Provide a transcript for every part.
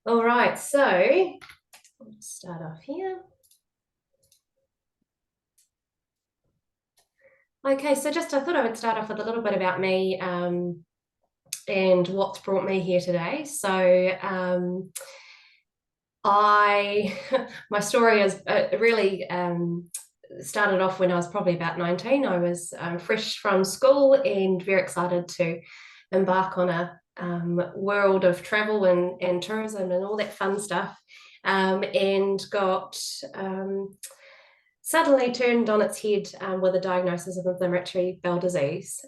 All right, so let's start off here. Okay, so just I thought I would start off with a little bit about me and what's brought me here today. So I my story is really started off when I was probably about 19. I was fresh from school and very excited to embark on a world of travel and tourism and all that fun stuff, and got suddenly turned on its head with a diagnosis of inflammatory bowel disease.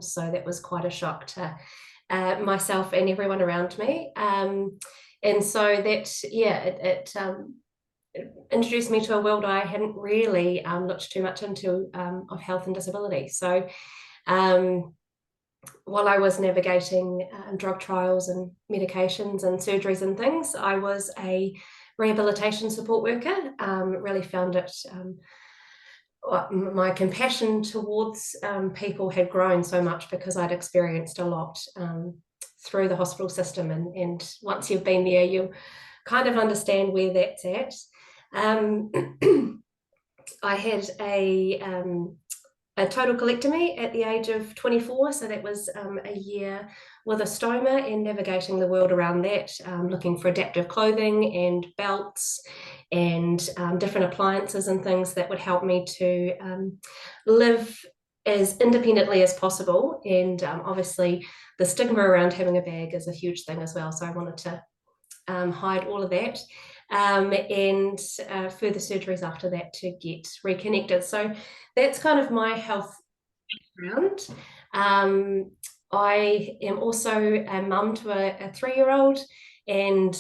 So that was quite a shock to myself and everyone around me. And so that, yeah, it introduced me to a world I hadn't really looked too much into, of health and disability. So um, while I was navigating drug trials and medications and surgeries and things, I was a rehabilitation support worker. Really found it, my compassion towards people had grown so much because I'd experienced a lot through the hospital system. And once you've been there, you kind of understand where that's at. Um, I had a total colectomy at the age of 24. So that was a year with a stoma and navigating the world around that, looking for adaptive clothing and belts and different appliances and things that would help me to live as independently as possible. And obviously, the stigma around having a bag is a huge thing as well. So I wanted to hide all of that. And further surgeries after that to get reconnected. So that's kind of my health background. I am also a mum to a 3-year-old and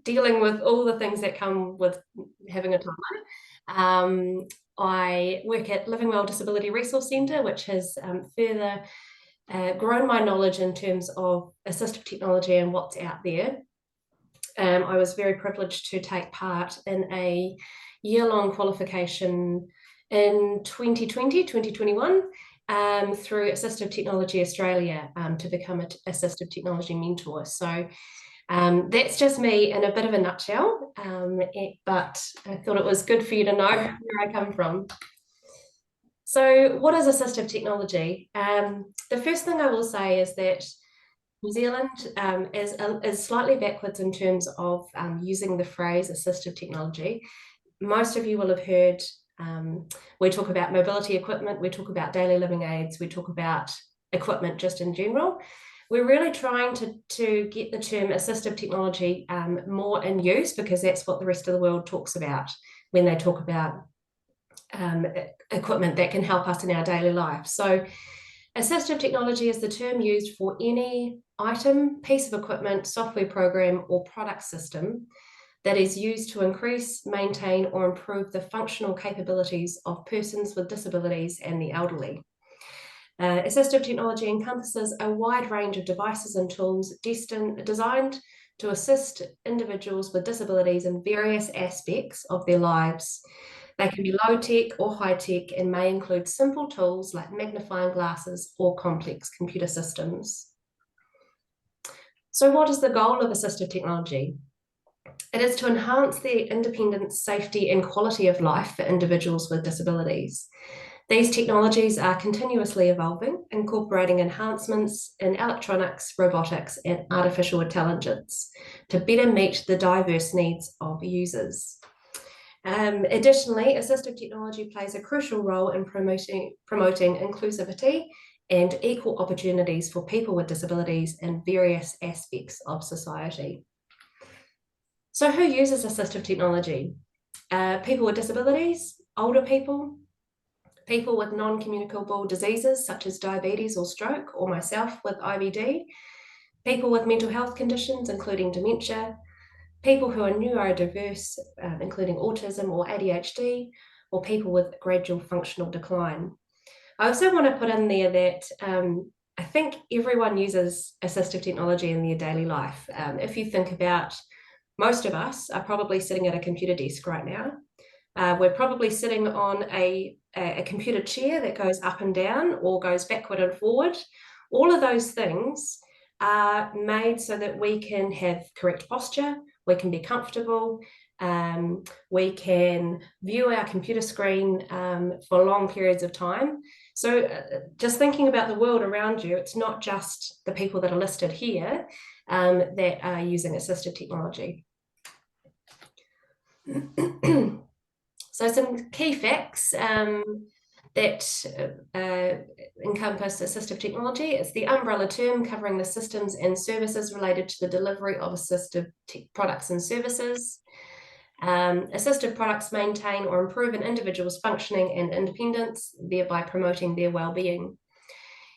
dealing with all the things that come with having a toddler. I work at Living Well Disability Resource Centre, which has further grown my knowledge in terms of assistive technology and what's out there. I was very privileged to take part in a year-long qualification in 2020, 2021, through Assistive Technology Australia, to become an assistive technology mentor. So that's just me in a bit of a nutshell, but I thought it was good for you to know where I come from. So what is assistive technology? The first thing I will say is that New Zealand is slightly backwards in terms of using the phrase assistive technology. Most of you will have heard, we talk about mobility equipment, we talk about daily living aids, we talk about equipment just in general. We're really trying to get the term assistive technology more in use because that's what the rest of the world talks about when they talk about equipment that can help us in our daily life. So assistive technology is the term used for any item, piece of equipment, software program, or product system that is used to increase, maintain, or improve the functional capabilities of persons with disabilities and the elderly. Assistive technology encompasses a wide range of devices and tools designed to assist individuals with disabilities in various aspects of their lives. They can be low tech or high tech and may include simple tools like magnifying glasses or complex computer systems. So, what is the goal of assistive technology? It is to enhance the independence, safety, and quality of life for individuals with disabilities. These technologies are continuously evolving, incorporating enhancements in electronics, robotics, and artificial intelligence to better meet the diverse needs of users. Additionally, assistive technology plays a crucial role in promoting inclusivity and equal opportunities for people with disabilities in various aspects of society. So who uses assistive technology? People with disabilities, older people, people with non-communicable diseases such as diabetes or stroke, or myself with IBD, people with mental health conditions, including dementia, people who are neurodiverse, including autism or ADHD, or people with gradual functional decline. I also want to put in there that I think everyone uses assistive technology in their daily life. If you think about, most of us are probably sitting at a computer desk right now. We're probably sitting on a computer chair that goes up and down or goes backward and forward. All of those things are made so that we can have correct posture, we can be comfortable, we can view our computer screen for long periods of time. So just thinking about the world around you, it's not just the people that are listed here that are using assistive technology. So some key facts that encompass assistive technology. It's the umbrella term covering the systems and services related to the delivery of assistive products and services. Assistive products maintain or improve an individual's functioning and independence, thereby promoting their well-being.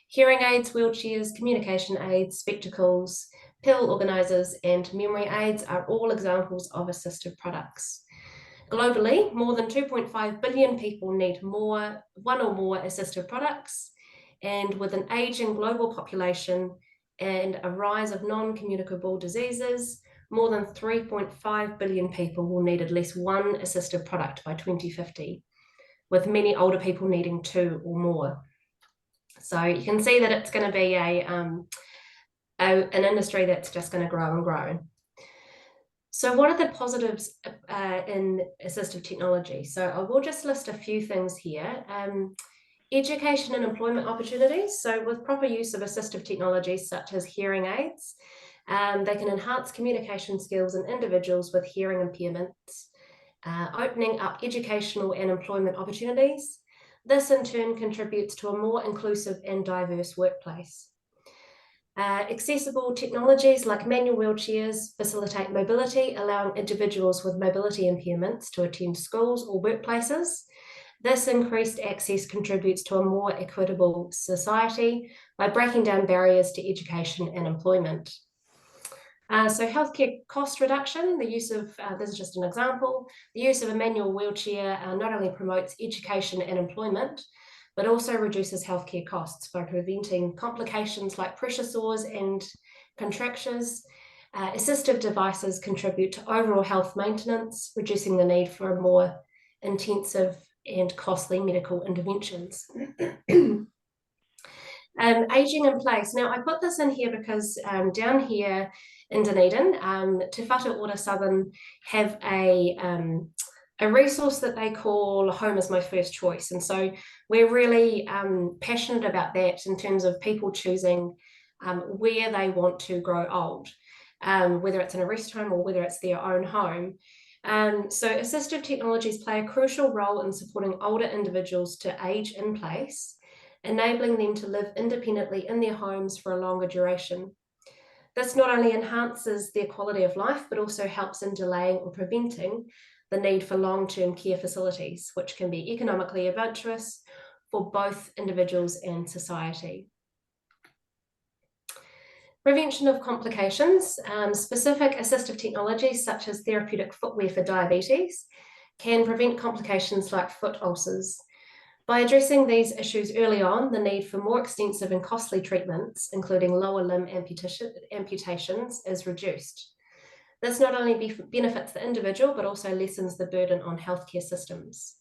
Hearing aids, wheelchairs, communication aids, spectacles, pill organisers, and memory aids are all examples of assistive products. Globally, more than 2.5 billion people need one or more assistive products, and with an aging global population and a rise of non-communicable diseases, more than 3.5 billion people will need at least one assistive product by 2050, with many older people needing 2 or more. So you can see that it's going to be an industry that's just going to grow and grow. So what are the positives in assistive technology? So I will just list a few things here. Education and employment opportunities. So with proper use of assistive technologies such as hearing aids, they can enhance communication skills in individuals with hearing impairments, opening up educational and employment opportunities. This in turn contributes to a more inclusive and diverse workplace. Accessible technologies like manual wheelchairs facilitate mobility, allowing individuals with mobility impairments to attend schools or workplaces. This increased access contributes to a more equitable society by breaking down barriers to education and employment. So healthcare cost reduction, the use of, this is just an example, the use of a manual wheelchair not only promotes education and employment, but also reduces healthcare costs by preventing complications like pressure sores and contractures. Assistive devices contribute to overall health maintenance, reducing the need for more intensive and costly medical interventions. Aging in place. Now, I put this in here because down here in Dunedin, Te Whatu Ora Southern have a resource that they call Home is My First Choice. And so we're really passionate about that in terms of people choosing where they want to grow old, whether it's in a rest home or whether it's their own home. So assistive technologies play a crucial role in supporting older individuals to age in place, enabling them to live independently in their homes for a longer duration. This not only enhances their quality of life, but also helps in delaying or preventing the need for long-term care facilities, which can be economically advantageous for both individuals and society. Prevention of complications. Specific assistive technologies such as therapeutic footwear for diabetes can prevent complications like foot ulcers. By addressing these issues early on, the need for more extensive and costly treatments, including lower limb amputations, is reduced. This not only benefits the individual, but also lessens the burden on healthcare systems.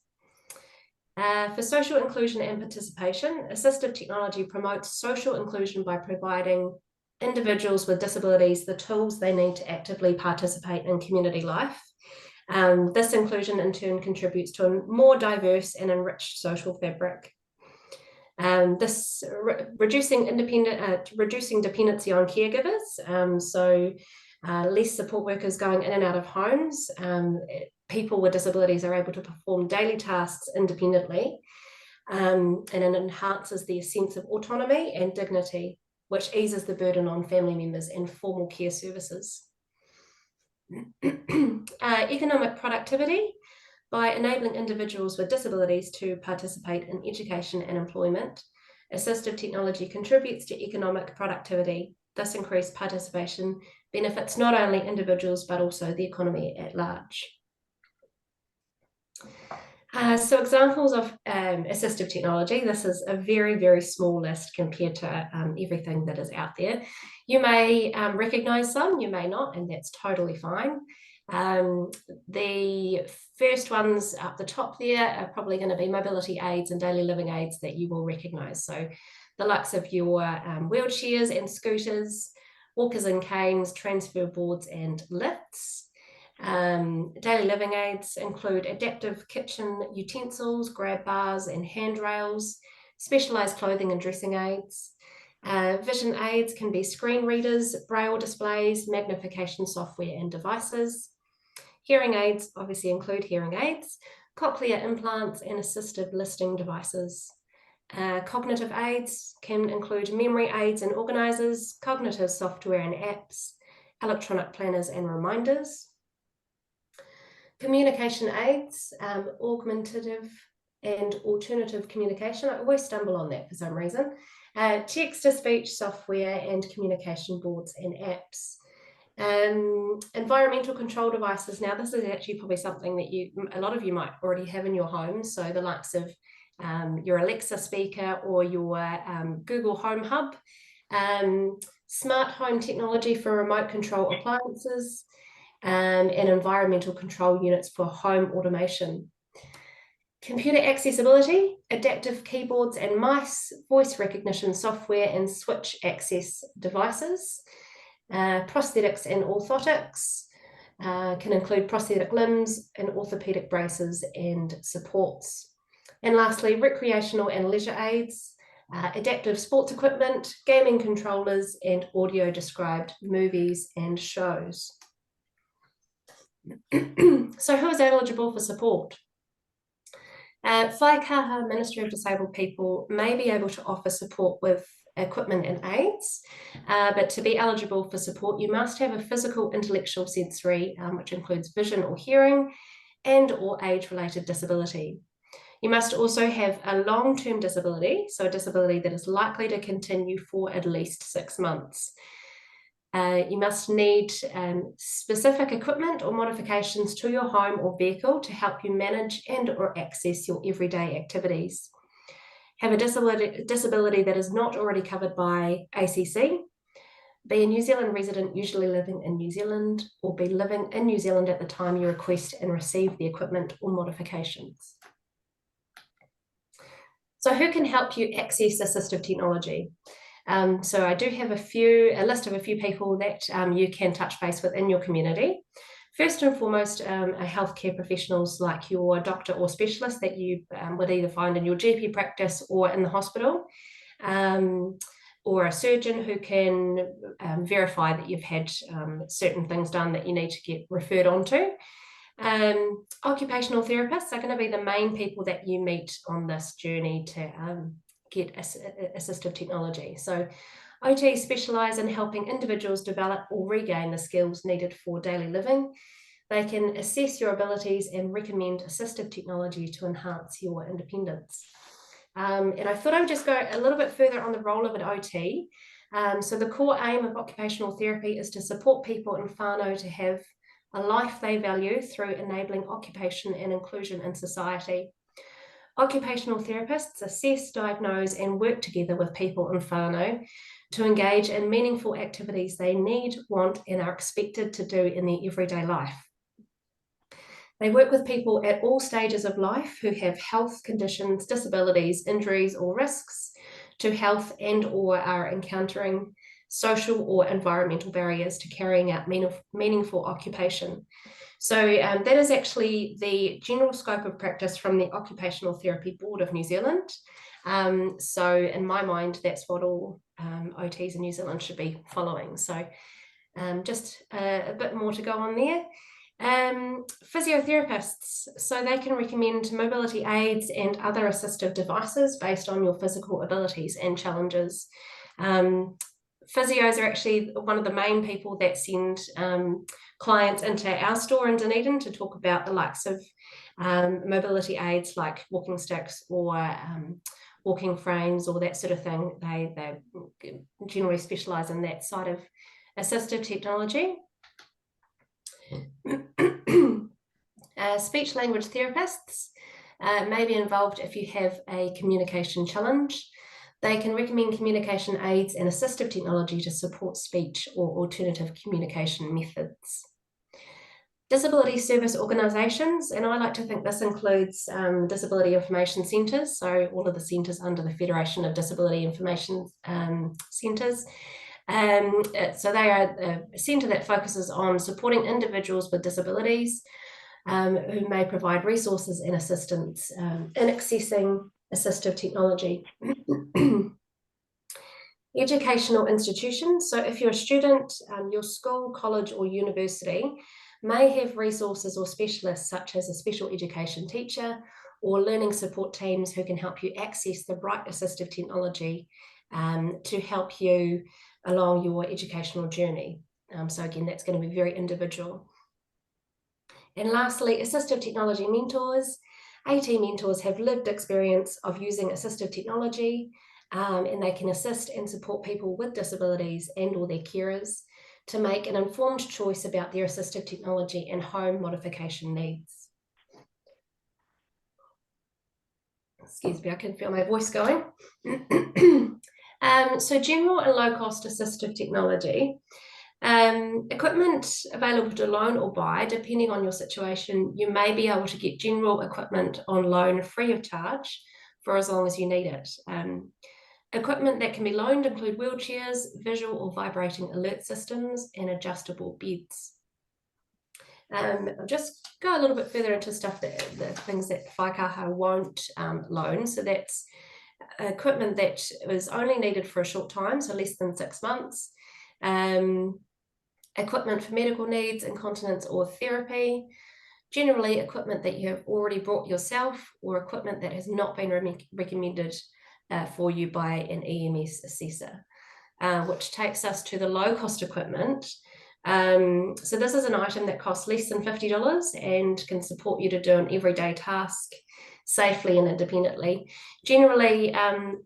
For social inclusion and participation, assistive technology promotes social inclusion by providing individuals with disabilities the tools they need to actively participate in community life. This inclusion in turn contributes to a more diverse and enriched social fabric. Reducing dependency on caregivers, so less support workers going in and out of homes. People with disabilities are able to perform daily tasks independently, and it enhances their sense of autonomy and dignity, which eases the burden on family members and formal care services. Economic productivity. By enabling individuals with disabilities to participate in education and employment, assistive technology contributes to economic productivity. Thus, increased participation benefits not only individuals, but also the economy at large. So examples of assistive technology, this is a very, very small list compared to everything that is out there. You may recognize some, you may not, and that's totally fine. The first ones up the top there are probably going to be mobility aids and daily living aids that you will recognize. So the likes of your wheelchairs and scooters, walkers and canes, transfer boards and lifts. Daily living aids include adaptive kitchen utensils, grab bars and handrails, specialised clothing and dressing aids. Vision aids can be screen readers, braille displays, magnification software and devices. Hearing aids obviously include hearing aids, cochlear implants and assistive listening devices. Cognitive aids can include memory aids and organisers, cognitive software and apps, electronic planners and reminders. Communication aids, augmentative and alternative communication. I always stumble on that for some reason. Text-to-speech software and communication boards and apps. Environmental control devices. Now, this is actually probably something that a lot of you might already have in your home. So the likes of your Alexa speaker or your Google Home Hub. Smart home technology for remote control appliances. And environmental control units for home automation. Computer accessibility, adaptive keyboards and mice, voice recognition software and switch access devices. Prosthetics and orthotics can include prosthetic limbs and orthopedic braces and supports. And lastly, recreational and leisure aids, adaptive sports equipment, gaming controllers and audio described movies and shows. So who is eligible for support? Whaikaha Ministry of Disabled People may be able to offer support with equipment and aids, but to be eligible for support, you must have a physical, intellectual, sensory, which includes vision or hearing, and or age-related disability. You must also have a long-term disability, so a disability that is likely to continue for at least 6 months. You must need specific equipment or modifications to your home or vehicle to help you manage and or access your everyday activities. Have a disability that is not already covered by ACC. Be a New Zealand resident usually living in New Zealand, or be living in New Zealand at the time you request and receive the equipment or modifications. So who can help you access assistive technology? So I do have a list of a few people that you can touch base with in your community. First and foremost, are healthcare professionals like your doctor or specialist that you would either find in your GP practice or in the hospital, or a surgeon who can verify that you've had certain things done that you need to get referred on to. Occupational therapists are going to be the main people that you meet on this journey to get assistive technology. So OTs specialise in helping individuals develop or regain the skills needed for daily living. They can assess your abilities and recommend assistive technology to enhance your independence. And I thought I would just go a little bit further on the role of an OT. So the core aim of occupational therapy is to support people in whānau to have a life they value through enabling occupation and inclusion in society. Occupational therapists assess, diagnose and work together with people in whānau to engage in meaningful activities they need, want and are expected to do in their everyday life. They work with people at all stages of life who have health conditions, disabilities, injuries or risks to health and or are encountering social or environmental barriers to carrying out meaningful occupation. So that is actually the general scope of practice from the Occupational Therapy Board of New Zealand. So in my mind, that's what all OTs in New Zealand should be following. So just a bit more to go on there. Physiotherapists, so they can recommend mobility aids and other assistive devices based on your physical abilities and challenges. Physios are actually one of the main people that send clients into our store in Dunedin to talk about the likes of mobility aids like walking sticks or walking frames or that sort of thing. They generally specialise in that side of assistive technology. Speech language therapists may be involved if you have a communication challenge. They can recommend communication aids and assistive technology to support speech or alternative communication methods. Disability service organisations, and I like to think this includes disability information centres, so all of the centres under the Federation of Disability Information Centres, So they are a centre that focuses on supporting individuals with disabilities who may provide resources and assistance in accessing assistive technology. Educational institutions. So if you're a student, your school, college or university may have resources or specialists such as a special education teacher or learning support teams who can help you access the right assistive technology to help you along your educational journey. So again, that's going to be very individual. And lastly, assistive technology mentors. AT mentors have lived experience of using assistive technology, and they can assist and support people with disabilities and or their carers to make an informed choice about their assistive technology and home modification needs. Excuse me, I can feel my voice going. So general and low-cost assistive technology. Equipment available to loan or buy, depending on your situation, you may be able to get general equipment on loan free of charge for as long as you need it. Equipment that can be loaned include wheelchairs, visual or vibrating alert systems, and adjustable beds. I'll just go a little bit further into stuff the things that Whaikaha won't loan. So that's equipment that is only needed for a short time, so less than 6 months. Equipment for medical needs, incontinence or therapy, generally equipment that you have already brought yourself or equipment that has not been recommended for you by an EMS assessor, which takes us to the low-cost equipment. So this is an item that costs less than $50 and can support you to do an everyday task safely and independently. Generally,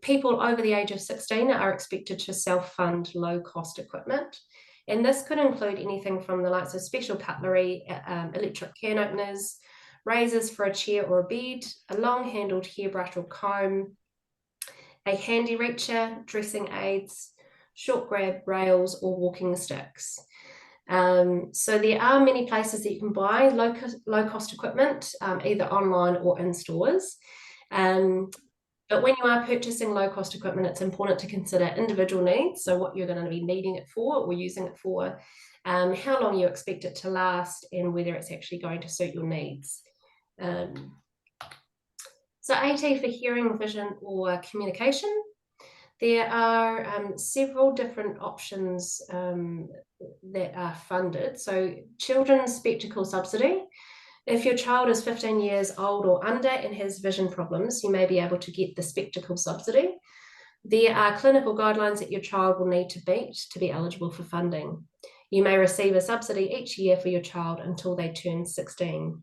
people over the age of 16 are expected to self-fund low-cost equipment. And this could include anything from the likes of special cutlery, electric can openers, razors for a chair or a bed, a long-handled hairbrush or comb, a handy reacher, dressing aids, short grab rails or walking sticks. So there are many places that you can buy low-cost equipment, either online or in stores. But when you are purchasing low-cost equipment, it's important to consider individual needs, so what you're going to be needing it for or using it for, how long you expect it to last, and whether it's actually going to suit your needs. So AT for hearing, vision, or communication. There are several different options that are funded. So children's spectacle subsidy. If your child is 15 years old or under and has vision problems, you may be able to get the spectacle subsidy. There are clinical guidelines that your child will need to beat to be eligible for funding. You may receive a subsidy each year for your child until they turn 16.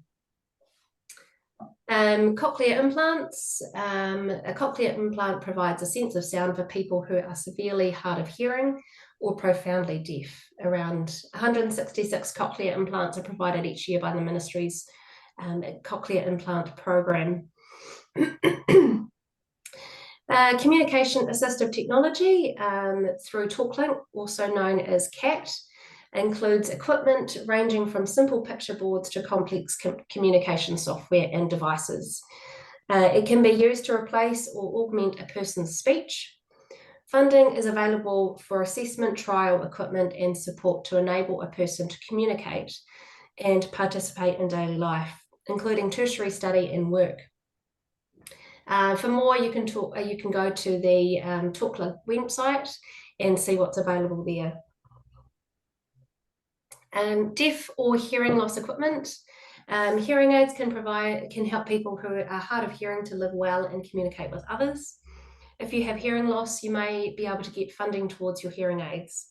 Cochlear implants. A cochlear implant provides a sense of sound for people who are severely hard of hearing or profoundly deaf. Around 166 cochlear implants are provided each year by the ministry's cochlear implant program. Communication assistive technology through TalkLink, also known as CAT, includes equipment ranging from simple picture boards to complex communication software and devices. It can be used to replace or augment a person's speech. Funding is available for assessment, trial, equipment, and support to enable a person to communicate and participate in daily life, including tertiary study and work. For more, you can go to the TalkLink website and see what's available there. Deaf or hearing loss equipment. Hearing aids can help people who are hard of hearing to live well and communicate with others. If you have hearing loss, you may be able to get funding towards your hearing aids.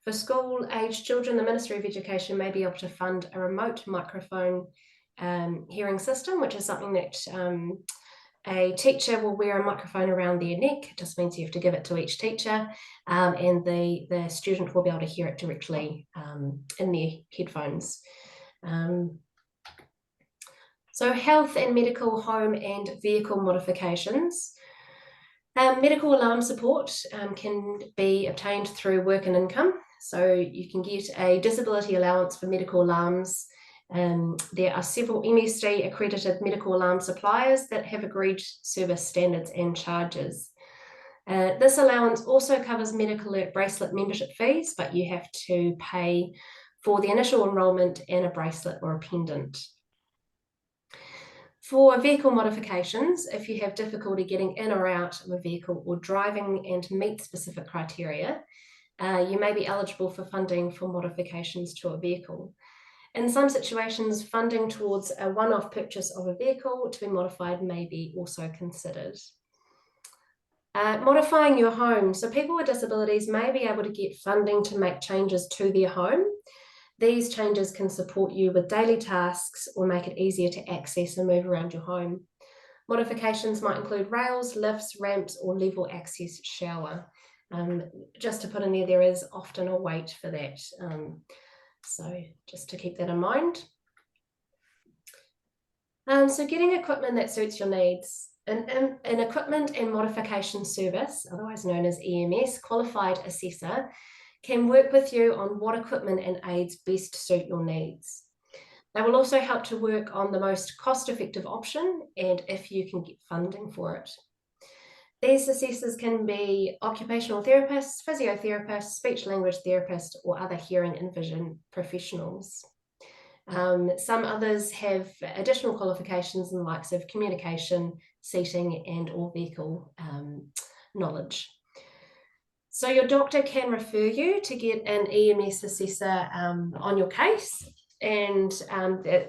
For school-aged children, the Ministry of Education may be able to fund a remote microphone hearing system, which is something that a teacher will wear a microphone around their neck. It just means you have to give it to each teacher, and the student will be able to hear it directly in their headphones. So health and medical, home and vehicle modifications. Medical alarm support can be obtained through work and income. So you can get a disability allowance for medical alarms. There are several MSD accredited medical alarm suppliers that have agreed service standards and charges. This allowance also covers Medical Alert bracelet membership fees, but you have to pay for the initial enrolment and a bracelet or a pendant. For vehicle modifications, if you have difficulty getting in or out of a vehicle or driving and meet specific criteria, you may be eligible for funding for modifications to a vehicle. In some situations, funding towards a one-off purchase of a vehicle to be modified may be also considered. Modifying your home. So people with disabilities may be able to get funding to make changes to their home. These changes can support you with daily tasks or make it easier to access and move around your home. Modifications might include rails, lifts, ramps, or level access shower. Just to put in there is often a wait for that. So just to keep that in mind. So getting equipment that suits your needs. An equipment and modification service, otherwise known as EMS, qualified assessor, can work with you on what equipment and aids best suit your needs. They will also help to work on the most cost-effective option and if you can get funding for it. These assessors can be occupational therapists, physiotherapists, speech-language therapists, or other hearing and vision professionals. Some others have additional qualifications in the likes of communication, seating, and or vehicle knowledge. So your doctor can refer you to get an EMS assessor on your case, and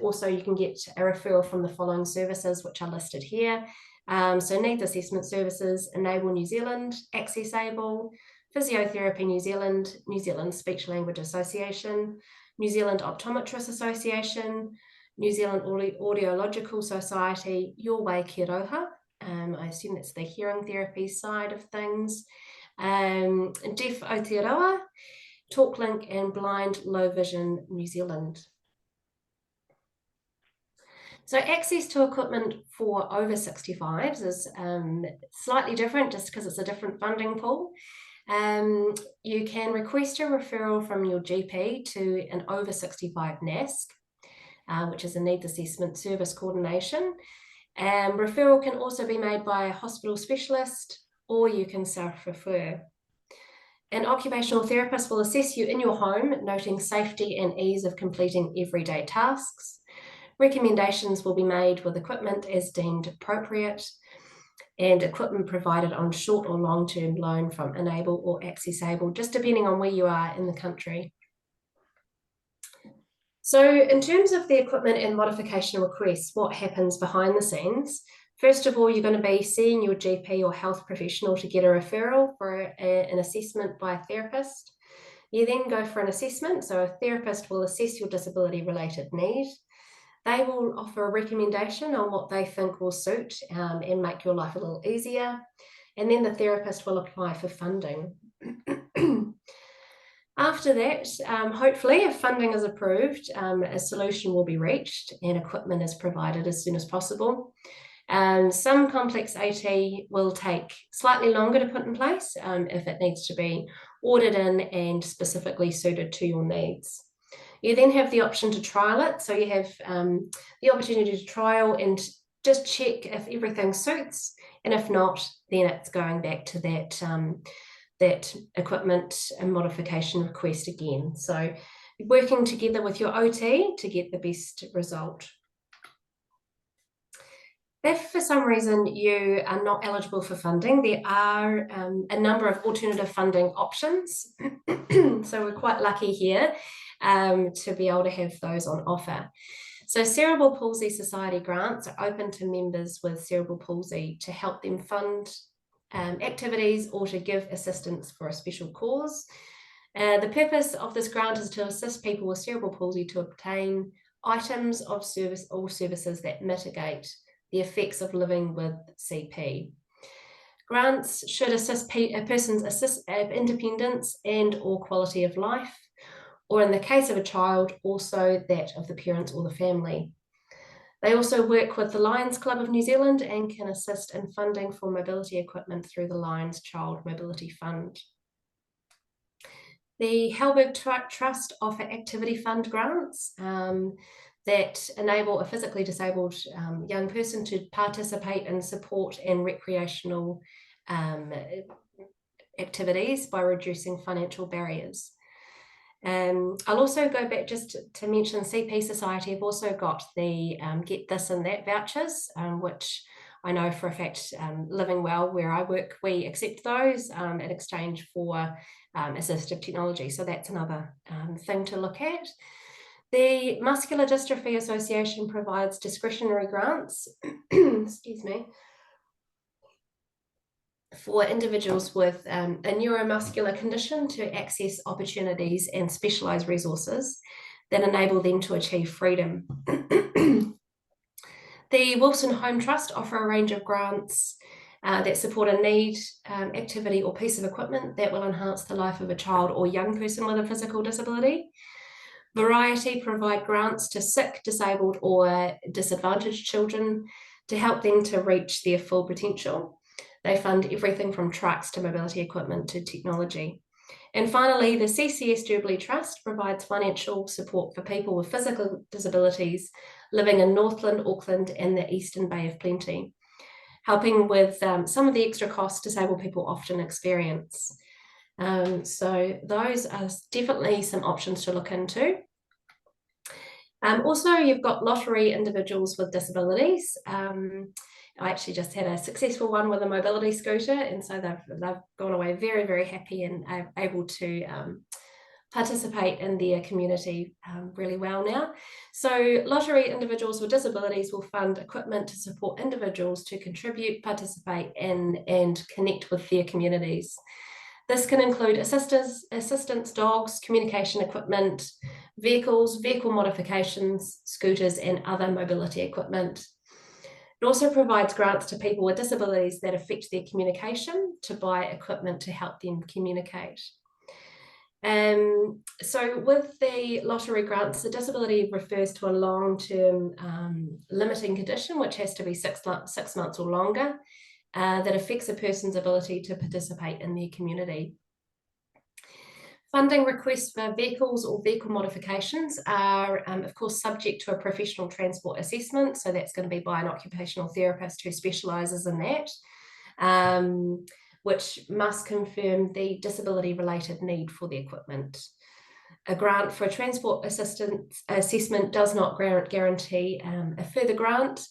also you can get a referral from the following services which are listed here. So Needs Assessment Services, Enable New Zealand, Access Able, Physiotherapy New Zealand, New Zealand Speech Language Association, New Zealand Optometrists Association, New Zealand Audiological Society, Your Way Ki Roha, I assume that's the hearing therapy side of things, Deaf Aotearoa, TalkLink, and Blind Low Vision New Zealand. So access to equipment for over 65s is slightly different just because it's a different funding pool. You can request a referral from your GP to an over 65 NASC, which is a Needs Assessment Service Coordination. Referral can also be made by a hospital specialist, or you can self-refer. An occupational therapist will assess you in your home, noting safety and ease of completing everyday tasks. Recommendations will be made with equipment as deemed appropriate, and equipment provided on short or long-term loan from Enable or Access Able, just depending on where you are in the country. So in terms of the equipment and modification requests, what happens behind the scenes? First of all, you're going to be seeing your GP or health professional to get a referral for an assessment by a therapist. You then go for an assessment, so a therapist will assess your disability-related need. They will offer a recommendation on what they think will suit and make your life a little easier. And then the therapist will apply for funding. After that, hopefully, if funding is approved, a solution will be reached and equipment is provided as soon as possible. Some complex AT will take slightly longer to put in place if it needs to be ordered in and specifically suited to your needs. You then have the option to trial it. So you have the opportunity to trial and just check if everything suits. And if not, then it's going back to that equipment and modification request again. So working together with your OT to get the best result. If for some reason you are not eligible for funding, there are a number of alternative funding options. So we're quite lucky here to be able to have those on offer. So Cerebral Palsy Society grants are open to members with cerebral palsy to help them fund activities or to give assistance for a special cause. The purpose of this grant is to assist people with cerebral palsy to obtain items of service or services that mitigate the effects of living with CP. Grants should assist a person's independence and or quality of life, or in the case of a child, also that of the parents or the family. They also work with the Lions Club of New Zealand and can assist in funding for mobility equipment through the Lions Child Mobility Fund. The Halberg Trust offer activity fund grants that enable a physically disabled young person to participate in sport and recreational activities by reducing financial barriers. I'll also go back just to mention CP Society have also got the Get This and That vouchers, which I know for a fact, Living Well, where I work, we accept those in exchange for assistive technology. So that's another thing to look at. The Muscular Dystrophy Association provides discretionary grants, excuse me, for individuals with a neuromuscular condition to access opportunities and specialised resources that enable them to achieve freedom. The Wilson Home Trust offer a range of grants that support a need, activity or piece of equipment that will enhance the life of a child or young person with a physical disability. Variety provide grants to sick, disabled or disadvantaged children to help them to reach their full potential. They fund everything from trucks to mobility equipment to technology. And finally, the CCS Jubilee Trust provides financial support for people with physical disabilities living in Northland, Auckland and the Eastern Bay of Plenty, helping with some of the extra costs disabled people often experience. So those are definitely some options to look into. Also, you've got lottery individuals with disabilities. I actually just had a successful one with a mobility scooter, and so they've gone away very, very happy and able to participate in their community really well now. So lottery individuals with disabilities will fund equipment to support individuals to contribute, participate in and connect with their communities. This can include assistance dogs, communication equipment, vehicles, vehicle modifications, scooters and other mobility equipment. It also provides grants to people with disabilities that affect their communication to buy equipment to help them communicate. So with the lottery grants, the disability refers to a long-term limiting condition, which has to be 6 months or longer, that affects a person's ability to participate in their community. Funding requests for vehicles or vehicle modifications are, of course, subject to a professional transport assessment. So that's going to be by an occupational therapist who specialises in that, which must confirm the disability-related need for the equipment. A grant for a transport assistance assessment does not guarantee a further grant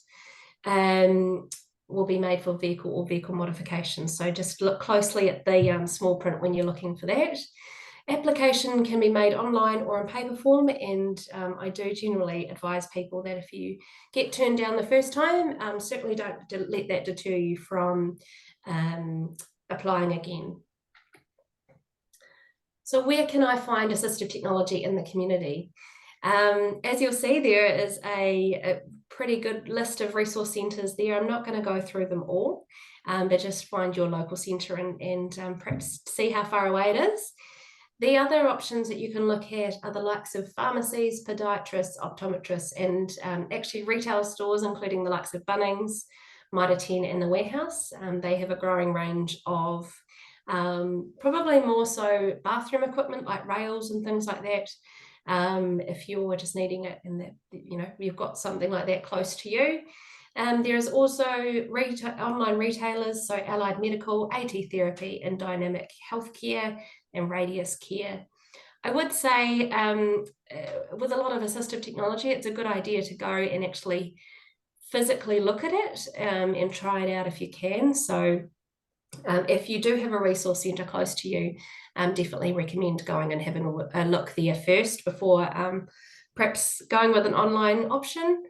will be made for vehicle or vehicle modifications. So just look closely at the small print when you're looking for that. Application can be made online or in paper form, and I do generally advise people that if you get turned down the first time, certainly don't let that deter you from applying again. So where can I find assistive technology in the community? As you'll see, there is a pretty good list of resource centres there. I'm not going to go through them all, but just find your local centre and perhaps see how far away it is. The other options that you can look at are the likes of pharmacies, podiatrists, optometrists, and actually retail stores, including the likes of Bunnings, Mitre 10 and the Warehouse. They have a growing range of probably more so bathroom equipment like rails and things like that. If you're just needing it and that, you know, you've got something like that close to you. There's also online retailers, so Allied Medical, AT Therapy, and Dynamic Healthcare and Radius Care. I would say with a lot of assistive technology, it's a good idea to go and actually physically look at it and try it out if you can. So if you do have a resource centre close to you, definitely recommend going and having a look there first before perhaps going with an online option.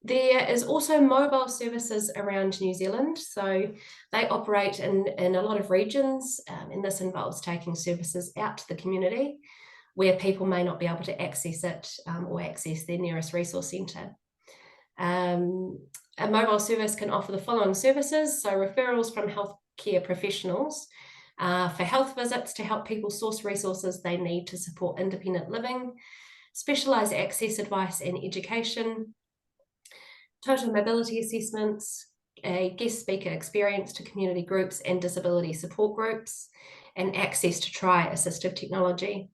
There is also mobile services around New Zealand, so they operate in a lot of regions, and this involves taking services out to the community where people may not be able to access it or access their nearest resource centre. A mobile service can offer the following services, so referrals from healthcare professionals for health visits to help people source resources they need to support independent living, specialised access advice and education, total mobility assessments, a guest speaker experience to community groups and disability support groups, and access to try assistive technology.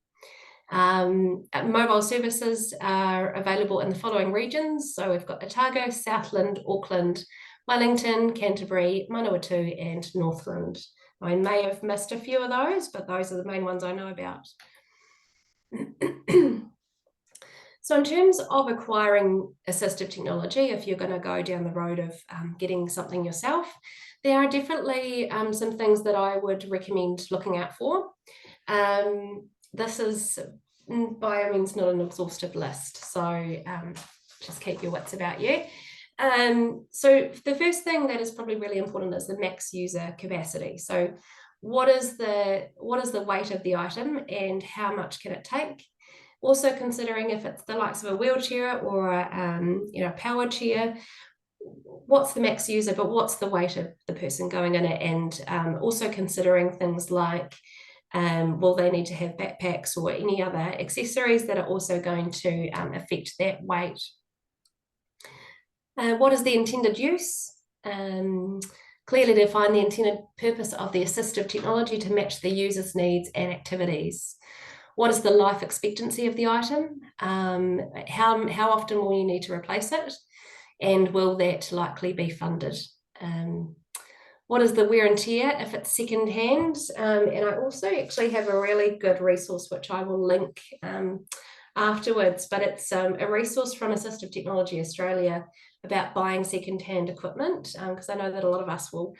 Mobile services are available in the following regions. So we've got Otago, Southland, Auckland, Wellington, Canterbury, Manawatu and Northland. I may have missed a few of those, but those are the main ones I know about. So in terms of acquiring assistive technology, if you're going to go down the road of getting something yourself, there are definitely some things that I would recommend looking out for. This is by any means not an exhaustive list, so just keep your wits about you. So the first thing that is probably really important is the max user capacity. So what is the weight of the item and how much can it take? Also considering if it's the likes of a wheelchair or a power chair, what's the max user, but what's the weight of the person going in it, and also considering things like will they need to have backpacks or any other accessories that are also going to affect that weight. What is the intended use? Clearly define the intended purpose of the assistive technology to match the user's needs and activities. What is the life expectancy of the item? How often will you need to replace it? And will that likely be funded? What is the wear and tear if it's secondhand? And I also actually have a really good resource, which I will link afterwards, but it's a resource from Assistive Technology Australia about buying secondhand equipment, because I know that a lot of us will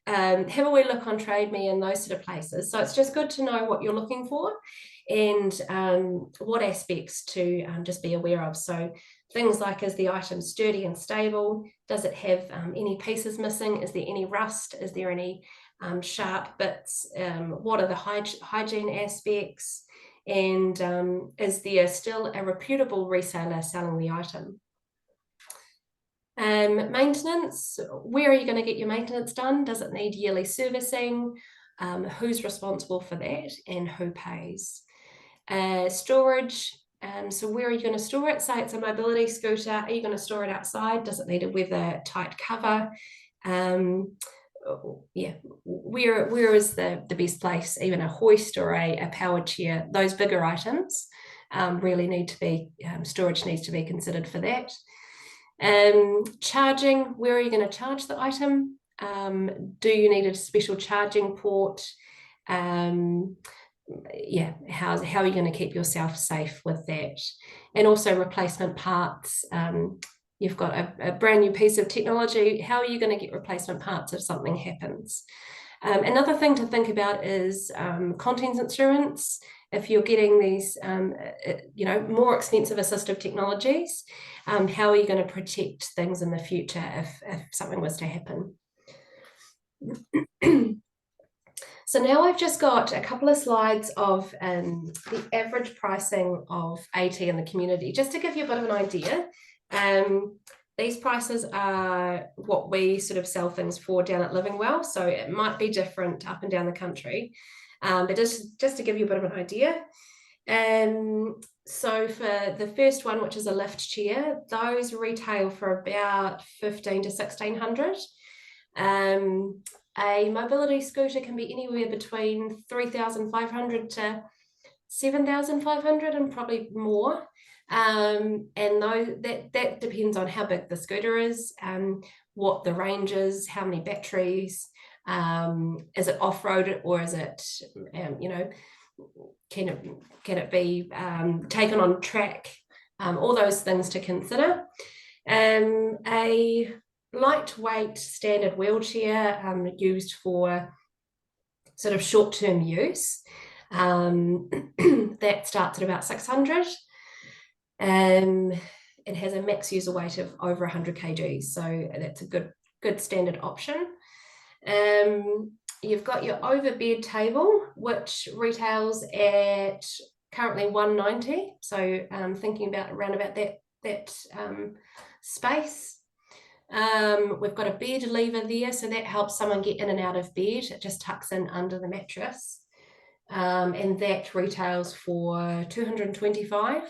have a wee look on Trade Me and those sort of places. So it's just good to know what you're looking for and what aspects to just be aware of. So things like, is the item sturdy and stable? Does it have any pieces missing? Is there any rust? Is there any sharp bits? What are the hygiene aspects? And is there still a reputable reseller selling the item? Maintenance, where are you going to get your maintenance done? Does it need yearly servicing? Who's responsible for that and who pays? Storage, so where are you going to store it? Say it's a mobility scooter, are you going to store it outside? Does it need a weather tight cover? Yeah, where is the best place? Even a hoist or a powered chair, those bigger items really need to be, storage needs to be considered for that. Charging, where are you going to charge the item? Do you need a special charging port? Yeah, how are you going to keep yourself safe with that? And also replacement parts. You've got a brand new piece of technology. How are you going to get replacement parts if something happens? Another thing to think about is contents insurance. If you're getting these, more expensive assistive technologies, how are you going to protect things in the future if something was to happen? So now I've just got a couple of slides of the average pricing of AT in the community, just to give you a bit of an idea. These prices are what we sort of sell things for down at Livingwell, so it might be different up and down the country, but just to give you a bit of an idea. So for the first one, which is a lift chair, those retail for about $1,500 to $1,600. A mobility scooter can be anywhere between $3,500 to $7,500 and probably more. And that depends on how big the scooter is, what the range is, how many batteries, is it off-road or is it, can it be taken on track? All those things to consider. A lightweight standard wheelchair used for sort of short-term use, that starts at about 600. It has a max user weight of over 100 kg, so that's a good standard option. You've got your overbed table, which retails at currently $190. So thinking about around about that space. We've got a bed lever there, so that helps someone get in and out of bed. It just tucks in under the mattress, and that retails for $225.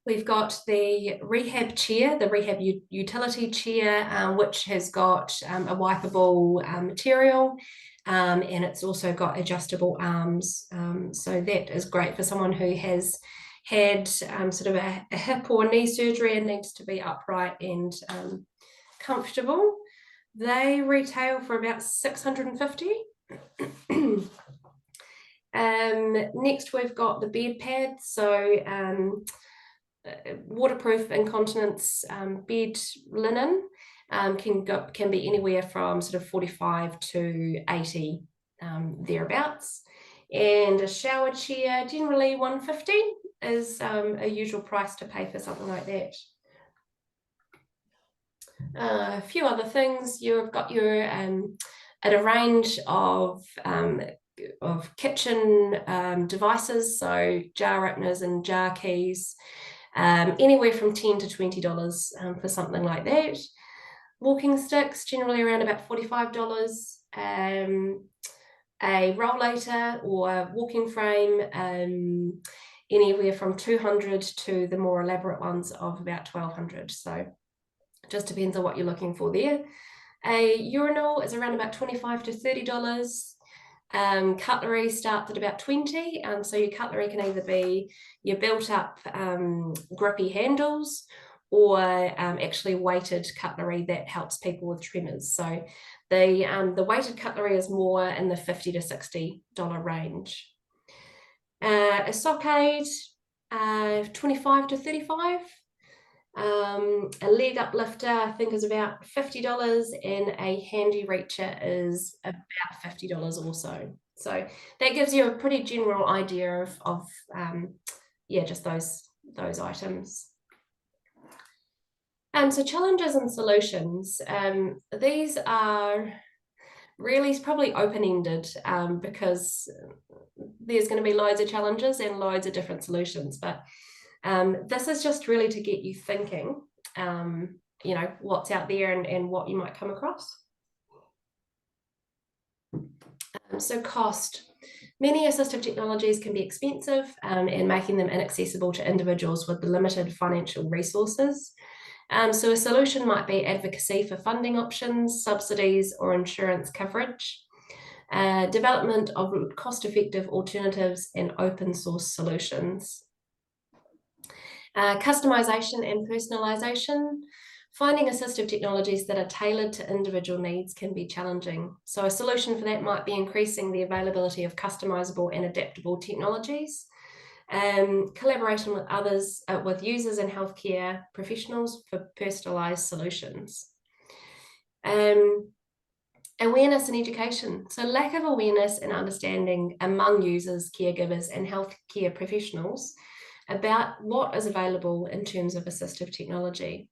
We've got the rehab chair, the rehab utility chair, which has got a wipeable material, and it's also got adjustable arms. So that is great for someone who has had sort of a hip or knee surgery and needs to be upright and comfortable. They retail for about $650. Next, we've got the bed pads. So waterproof incontinence bed linen can be anywhere from sort of 45 to 80 thereabouts. And a shower chair, generally 150 is a usual price to pay for something like that. A few other things. You've got your at a range of kitchen devices, so jar openers and jar keys, anywhere from $10 to $20 for something like that. Walking sticks, generally around about $45. A rollator or walking frame, anywhere from $200 to the more elaborate ones of about $1,200. So just depends on what you're looking for there. A urinal is around about $25 to $30. Cutlery starts at about 20. So your cutlery can either be your built up grippy handles or actually weighted cutlery that helps people with tremors. So the weighted cutlery is more in the $50 to $60 range. A sock aid, 25 to 35. A leg uplifter, I think, is about $50, and a handy reacher is about $50 also. So that gives you a pretty general idea of just those items. So challenges and solutions. These are really probably open-ended because there's going to be loads of challenges and loads of different solutions, but this is just really to get you thinking, what's out there and what you might come across. So cost. Many assistive technologies can be expensive and making them inaccessible to individuals with limited financial resources. So a solution might be advocacy for funding options, subsidies, or insurance coverage. Development of cost-effective alternatives and open source solutions. Customization and personalization. Finding assistive technologies that are tailored to individual needs can be challenging. So a solution for that might be increasing the availability of customizable and adaptable technologies. Collaboration with others, with users and healthcare professionals for personalized solutions. Awareness and education. So lack of awareness and understanding among users, caregivers, and healthcare professionals about what is available in terms of assistive technology.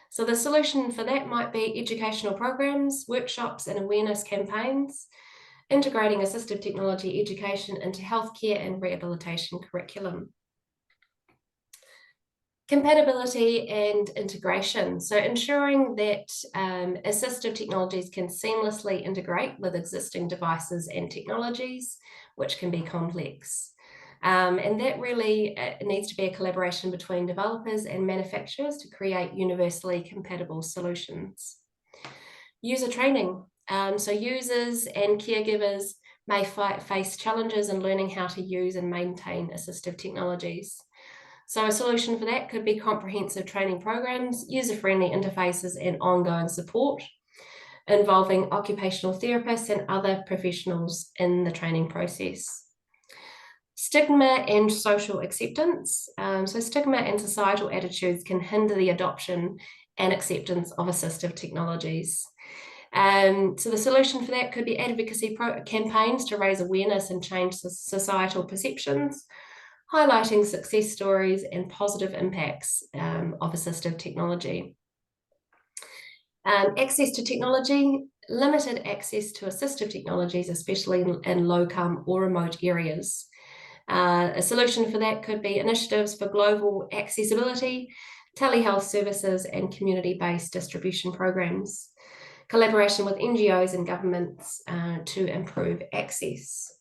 So the solution for that might be educational programs, workshops, and awareness campaigns, integrating assistive technology education into healthcare and rehabilitation curriculum. Compatibility and integration. So ensuring that assistive technologies can seamlessly integrate with existing devices and technologies, which can be complex. And that really needs to be a collaboration between developers and manufacturers to create universally compatible solutions. User training. So users and caregivers may face challenges in learning how to use and maintain assistive technologies. So a solution for that could be comprehensive training programs, user-friendly interfaces, and ongoing support involving occupational therapists and other professionals in the training process. Stigma and social acceptance. So stigma and societal attitudes can hinder the adoption and acceptance of assistive technologies. So the solution for that could be advocacy campaigns to raise awareness and change societal perceptions, highlighting success stories and positive impacts of assistive technology. Access to technology. Limited access to assistive technologies, especially in low-income or remote areas. A solution for that could be initiatives for global accessibility, telehealth services, and community-based distribution programs. Collaboration with NGOs and governments to improve access.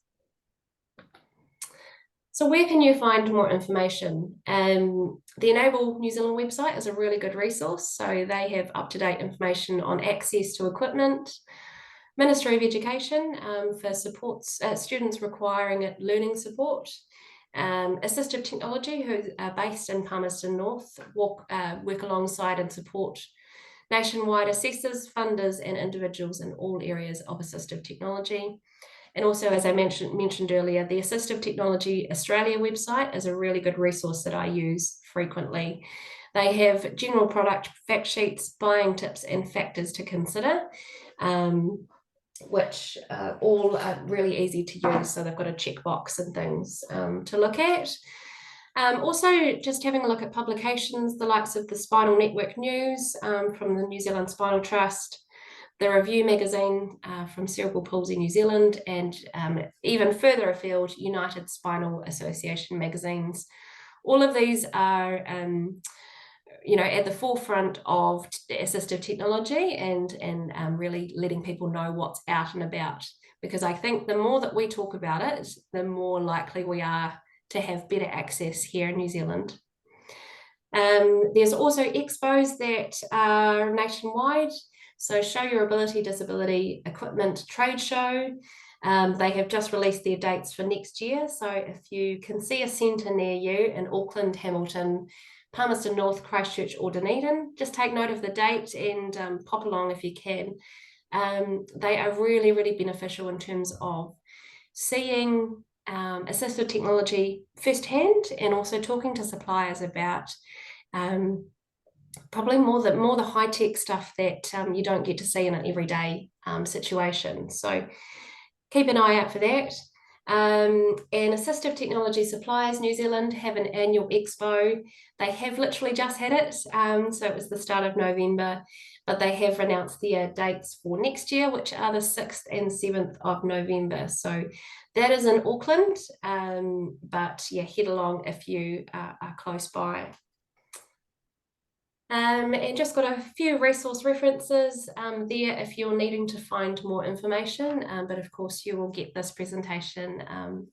So where can you find more information? The Enable New Zealand website is a really good resource. So they have up-to-date information on access to equipment. Ministry of Education for supports students requiring learning support. Assistive Technology, who are based in Palmerston North, work alongside and support nationwide assessors, funders, and individuals in all areas of assistive technology. And also, as I mentioned earlier, the Assistive Technology Australia website is a really good resource that I use frequently. They have general product fact sheets, buying tips, and factors to consider, which all are really easy to use. So they've got a checkbox and things to look at. Also, just having a look at publications, the likes of the Spinal Network News from the New Zealand Spinal Trust, the Review magazine from Cerebral Palsy New Zealand, and even further afield, United Spinal Association magazines. All of these are at the forefront of assistive technology and really letting people know what's out and about. Because I think the more that we talk about it, the more likely we are to have better access here in New Zealand. There's also expos that are nationwide. So Show Your Ability Disability Equipment Trade Show. They have just released their dates for next year. So if you can see a centre near you in Auckland, Hamilton, Palmerston North, Christchurch or Dunedin, just take note of the date and pop along if you can. They are really, really beneficial in terms of seeing assistive technology firsthand and also talking to suppliers about probably more the high-tech stuff that you don't get to see in an everyday situation. So keep an eye out for that. And Assistive Technology Suppliers New Zealand have an annual expo. They have literally just had it, so it was the start of November, but they have announced their dates for next year, which are the 6th and 7th of November. So that is in Auckland, but yeah, head along if you are close by. And just got a few resource references there if you're needing to find more information, but of course you will get this presentation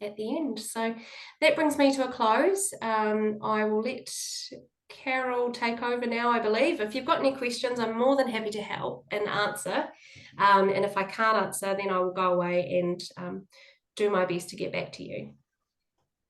at the end. So that brings me to a close. I will let Carol take over now, I believe. If you've got any questions, I'm more than happy to help and answer. And if I can't answer, then I will go away and do my best to get back to you.